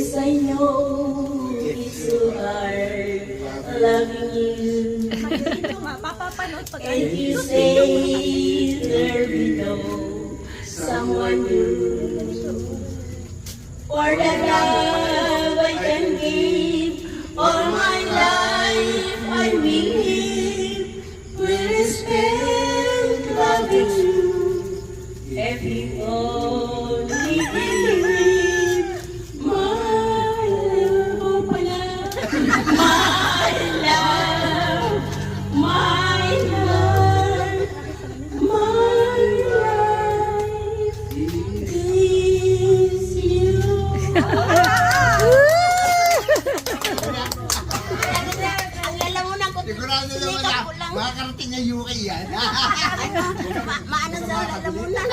Yes, I know it's so hard loving you. And you say there be no someone new. For the love I can give, all my life I will live. Will spend loving you. If you only believe, my love pala, my love, my heart, my life is you. Sigurado naman na, makakarating ng UK yan. Maano daw lalamunan.